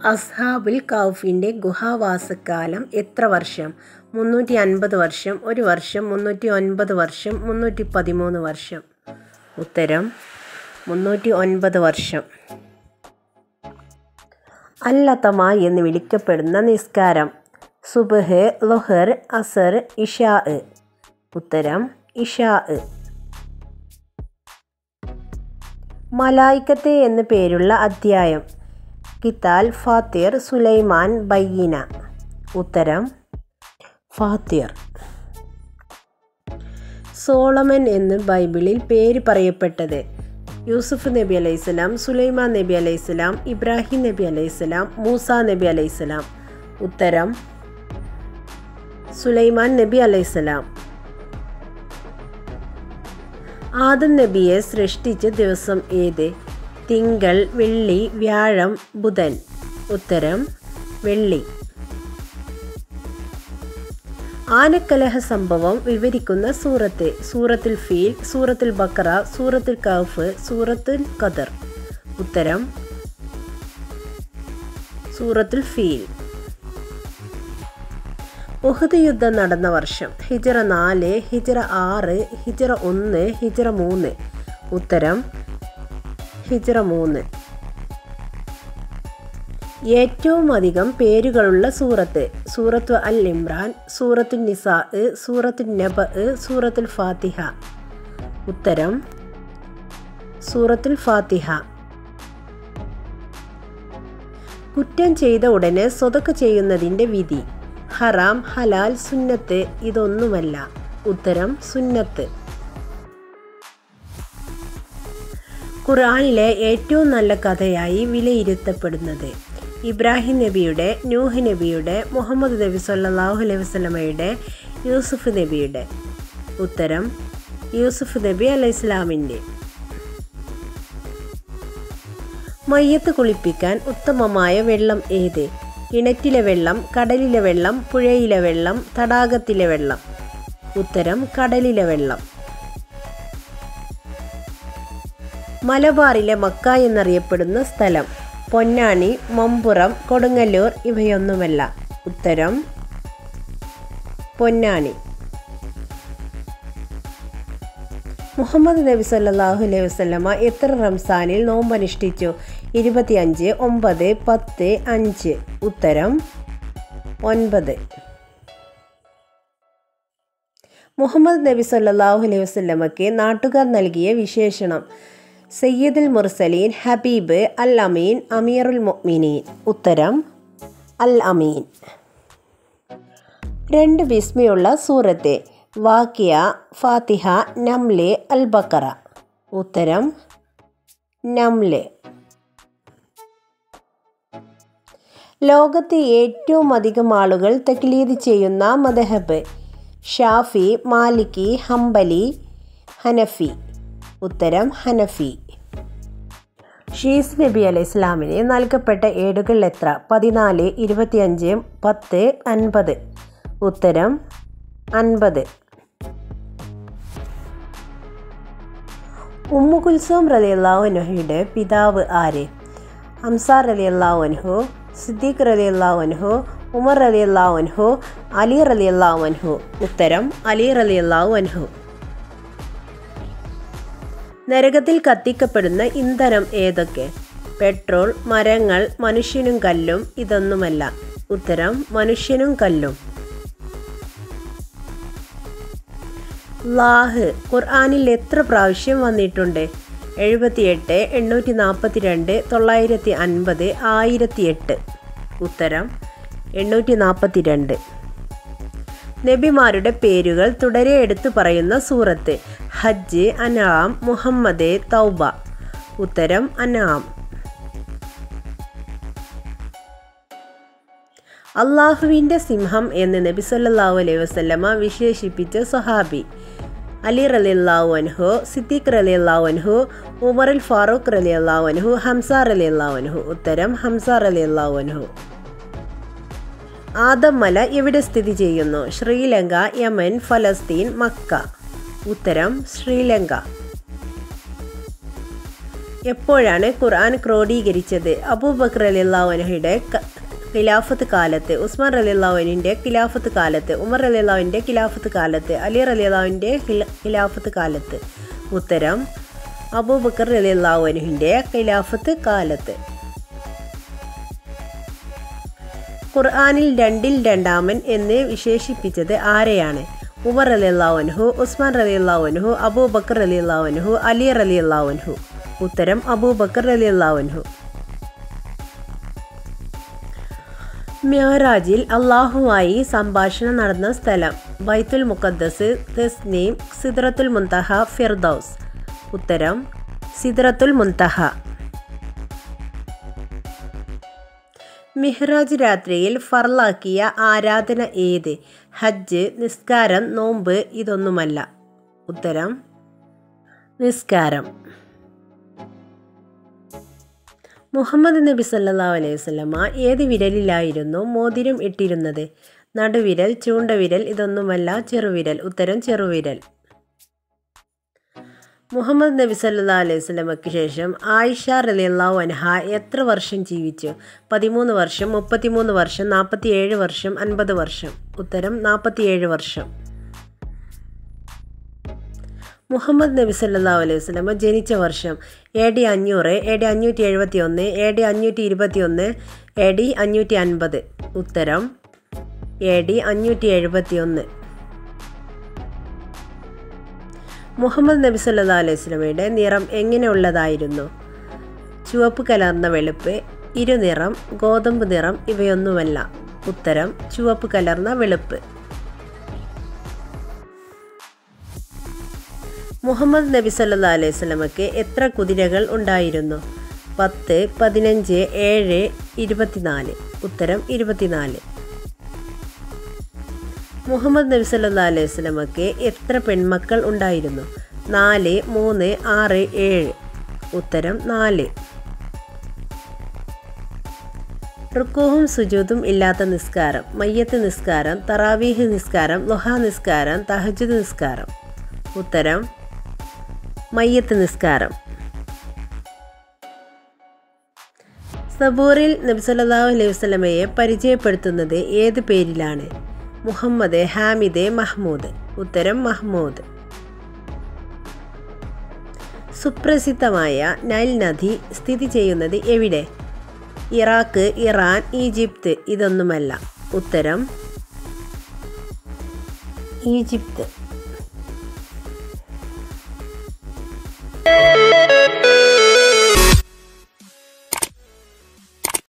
അസ്ഹാബുൽ കൗഫിൻ്റെ ഗുഹാവാസക്കാലം എത്ര വർഷം? 350 വർഷം, 1 വർഷം, 309 വർഷം, 313 വർഷം. ഉത്തരം 309 വർഷം. അല്ലതമ എന്ന് വിളിക്കപ്പെടുന്ന നിസ്കാരം. സുബ്ഹ്, ളുഹർ, അസർ, ഇഷാ. ഉത്തരം ഇഷാ. മലായിക്കത്തെ എന്ന് പേരുള്ള അധ്യായം. കിതാൽ, ഫാത്തിർ, സുലൈമാൻ, ബയ്യിന. ഉത്തരം ഫാത്തിർ. സോളമൻ എന്ന് ബൈബിളിൽ പേര് പറയപ്പെട്ടത്. യൂസുഫ് നബി അലൈഹിസ്സലാം, സുലൈമാൻ നബി അലൈഹിസ്സലാം, ഇബ്രാഹിം നബി അലൈഹിസ്സലാം, മൂസ നബി അലൈഹിസ്സലാം. ഉത്തരം സുലൈമാൻ നബി അലൈഹിസ്സലാം. ആദം നബിയെ സൃഷ്ടിച്ച ദിവസം ഏത്? തിങ്കൾ, വെള്ളി, വ്യാഴം, ബുധൻ. ഉത്തരം വെള്ളി. ആനക്കലഹ സംഭവം വിവരിക്കുന്ന സൂറത്ത്. സൂറത്തുൽ ഫീൽ, സൂറത്തുൽ ബഖറ, സൂറത്തുൽ കഹ്ഫ്, സൂറത്തുൽ ഖദർ. ഉത്തരം സൂറത്തുൽ ഫീൽ. ഉഹദ് യുദ്ധം നടന്ന വർഷം. ഹിജ്റ 4, ഹിജ്റ 6, ഹിജ്റ 1, ഹിജ്റ 3. ഉത്തരം ഹിജ്റ 3. ഏറ്റവും അധികം പേരുകളുള്ള സൂറത്ത്. സൂറത്തു അൽ ഇമ്രാൻ, സൂറത്തുൽ നിസാ, സൂറത്തുൽ നബ, സൂറത്തുൽ ഫാത്തിഹ. ഉത്തരം സൂറത്തുൽ ഫാത്തിഹ. കുറ്റം ചെയ്ത ഉടനെ സ്വതക്ക ചെയ്യുന്നതിൻ്റെ വിധി. ഹറാം, ഹലാൽ, സുന്നത്ത്, ഇതൊന്നുമല്ല. ഉത്തരം സുന്നത്ത്. ഖുർആനിലെ ഏറ്റവും നല്ല കഥയായി വിലയിരുത്തപ്പെടുന്നത്. ഇബ്രാഹിം നബിയുടെ, നൂഹ് നബിയുടെ, മുഹമ്മദ് നബി സല്ലല്ലാഹു അലൈഹി വസല്ലമയുടെ, യൂസുഫ് നബിയുടെ. ഉത്തരം യൂസുഫ് നബി അലൈഹിസ്സലാമിൻ്റെ. മയ്യത്ത് കുളിപ്പിക്കാൻ ഉത്തമമായ വെള്ളം ഏത്? കിണറ്റിലെ വെള്ളം, കടലിലെ വെള്ളം, പുഴയിലെ വെള്ളം, തടാകത്തിലെ വെള്ളം. ഉത്തരം കടലിലെ വെള്ളം. മലബാറിലെ മക്ക എന്നറിയപ്പെടുന്ന സ്ഥലം. പൊന്നാനി, മമ്പുറം, കൊടുങ്ങല്ലൂർ, ഇവയൊന്നുമല്ല. ഉത്തരം പൊന്നാനി. മുഹമ്മദ് നബി സല്ലല്ലാഹു അലൈഹി വസല്ലമ എത്ര റംസാനിൽ നോമ്പനുഷ്ഠിച്ചു? 25, 9, 10, 5. ഉത്തരം 9. മുഹമ്മദ് നബി സല്ലല്ലാഹു അലൈഹി വസല്ലമയ്ക്ക് നാട്ടുകാർ നൽകിയ വിശേഷണം. സയ്യിദുൽ മുർസലീൻ, ഹബീബ്, അൽ അമീൻ, അമീറുൽ മുഅ്മിനീൻ. ഉത്തരം അൽ അമീൻ. 2 ബിസ്മിയുള്ള സൂറത്ത്. വാഖിയ, ഫാത്തിഹ, നംല്, അൽ ബഖറ. ഉത്തരം നംല്. ലോകത്ത് ഏറ്റവും അധികം ആളുകൾ തഖ്ലീദ് ചെയ്യുന്ന മദ്ഹബ്. ഷാഫി, മാലിക്കി, ഹംബലി, ഹനഫി. ഉത്തരം ഹനഫി. ഷീസ് നബി അലൈഹി ഇസ്ലാമിന് നൽകപ്പെട്ട ഏടുകൾ എത്ര? 14, 25, 10, 50. ഉത്തരം 50. ഉമ്മു കുൽസൂം റളിയല്ലാഹു അൻഹയുടെ പിതാവ് ആര്? ഹംസ റളിയല്ലാഹു അൻഹു, സിദ്ദീഖ് റളിയല്ലാഹു അൻഹു, ഉമർ റളിയല്ലാഹു അൻഹു, അലി റളിയല്ലാഹു അൻഹു. ഉത്തരം അലി റളിയല്ലാഹു അൻഹു. നരകത്തിൽ കത്തിക്കപ്പെടുന്ന ഇന്ധനം ഏതൊക്കെ? പെട്രോൾ, മരങ്ങൾ, മനുഷ്യനും കല്ലും, ഇതൊന്നുമല്ല. ഉത്തരം മനുഷ്യനും കല്ലും. ലാഹ് ഖുർആനിൽ എത്ര പ്രാവശ്യം വന്നിട്ടുണ്ട്? 78, 842, 950, 1008. ഉത്തരം 842. നബിമാരുടെ പേരുകൾ തുടരെ എടുത്തു പറയുന്ന സൂറത്ത്. ഹജ്ജ്, അൻആം, മുഹമ്മദ്, തൗബ. ഉത്തരം അൻആം. അള്ളാഹുവിൻ്റെ സിംഹം എന്ന് നബി സല്ലല്ലാഹു അലൈഹി വസല്ലമ വിശേഷിപ്പിച്ച സ്വഹാബി. അലി റളിയല്ലാഹു അൻഹു, സിദ്ദീഖ് റളിയല്ലാഹു അൻഹു, ഉമറുൽ ഫാറൂഖ് റളിയല്ലാഹു അൻഹു, ഹംസ റളിയല്ലാഹു അൻഹു. ഉത്തരം ഹംസ റളിയല്ലാഹു അൻഹു. ആദം മല എവിടെ സ്ഥിതി ചെയ്യുന്നു? ശ്രീലങ്ക, യമൻ, ഫലസ്തീൻ, മക്ക. ഉത്തരം ശ്രീലങ്ക. എപ്പോഴാണ് ഖുർആൻ ക്രോഡീകരിച്ചത്? അബൂബക്കർ റളിയല്ലാഹു അൻഹുയുടെ ഖിലാഫത്ത് കാലത്ത്, ഉസ്മാൻ റളിയല്ലാഹു അൻഹുവിൻ്റെ ഖിലാഫത്ത് കാലത്ത്, ഉമർ റളിയല്ലാഹുവിൻ്റെ ഖിലാഫത്ത് കാലത്ത്, അലി റളിയല്ലാഹുവിൻ്റെ ഖിലാഫത്ത് കാലത്ത്. ഉത്തരം അബൂബക്കർ റളിയല്ലാഹു അൻഹുവിൻ്റെ ഖിലാഫത്ത് കാലത്ത്. ഖുർആനിൽ രണ്ടിൽ രണ്ടാമൻ എന്ന് വിശേഷിപ്പിച്ചത് ആരെയാണ്? ഉമർ റളിയല്ലാഹു അൻഹു, ഉസ്മാൻ റളിയല്ലാഹു അൻഹു, അബൂബക്കർ റളിയല്ലാഹു അൻഹു, അലി റളിയല്ലാഹു അൻഹു. ഉത്തരം അബൂബക്കർ റളിയല്ലാഹു അൻഹു. മിഅ്റാജിൽ അല്ലാഹുവുമായി സംഭാഷണം നടന്ന സ്ഥലം? ബൈത്തുൽ മുഖദ്ദസ്, തസ്നീം, സിദ്റത്തുൽ മുൻതഹ, ഫിർദൗസ്. ഉത്തരം സിദ്റത്തുൽ മുൻതഹ. മിഹ്റാജ് രാത്രിയിൽ ഫർളാക്കിയ ആരാധന ഏത്? ഹജ്ജ്, നിസ്കാരം, നോമ്പ്, ഇതൊന്നുമല്ല. ഉത്തരം നിസ്കാരം. മുഹമ്മദ് നബി സല്ലല്ലാഹു അലൈഹി വസല്ലമ ഏത് വിരലിലായിരുന്നു മോതിരം ഇട്ടിരുന്നത്? നടുവിരൽ, ചൂണ്ടവിരൽ, ഇതൊന്നുമല്ല, ചെറുവിരൽ. ഉത്തരം ചെറുവിരൽ. മുഹമ്മദ് നബി സല്ലല്ലാഹു അലൈഹി വസല്ലമയ്ക്ക് ശേഷം ആയിഷ റളിയല്ലാഹു അൻഹ എത്ര വർഷം ജീവിച്ചു? 13 വർഷം, 33 വർഷം, 47 വർഷം, 50 വർഷം. ഉത്തരം 47 വർഷം. മുഹമ്മദ് നബി സല്ലല്ലാഹു അലൈഹി വസല്ലമ ജനിച്ച വർഷം? AD 500, AD 571, AD 521, AD 550. ഉത്തരം AD 571. മുഹമ്മദ് നബി സല്ലല്ലാഹു അലൈഹി വസല്ലമയുടെ നിറം എങ്ങനെയുള്ളതായിരുന്നു? ചുവപ്പ് കലർന്ന വെളുപ്പ്, ഇരുനിറം, ഗോതമ്പ് നിറം, ഇവയൊന്നുമല്ല. ഉത്തരം ചുവപ്പ് കലർന്ന വെളുപ്പ്. മുഹമ്മദ് നബി സല്ലല്ലാഹു അലൈഹി വസല്ലമയ്ക്ക് എത്ര കുതിരകൾ ഉണ്ടായിരുന്നു? 10, 15, 7, 24. ഉത്തരം 24. മുഹമ്മദ് നബി സല്ലല്ലാഹു അലൈഹി വസല്ലമയ്ക്ക് എത്ര പെൺമക്കൾ ഉണ്ടായിരുന്നു? 4, 3, 6, 7. ഉത്തരം 4. റുക്കൂഹും സുജൂദും ഇല്ലാത്ത നിസ്കാരം? മയ്യത്ത് നിസ്കാരം, തറാവീഹ് നിസ്കാരം, ളുഹാ നിസ്കാരം, തഹജ്ജുദ് നിസ്കാരം. ഉത്തരം മയ്യത്ത് നിസ്കാരം. സബൂറിൽ നബി സല്ലല്ലാഹു അലൈഹി വസല്ലമയെ പരിചയപ്പെടുത്തുന്നത് ഏത് പേരിലാണ്? മുഹമ്മദ്, ഹാമിദ്, മഹ്മൂദ്. ഉത്തരം മഹ്മൂദ്. സുപ്രസിദ്ധമായ നൈൽ നദി സ്ഥിതി ചെയ്യുന്നത് എവിടെ? ഇറാഖ്, ഇറാൻ, ഈജിപ്ത്, ഇതൊന്നുമല്ല. ഉത്തരം ഈജിപ്ത്.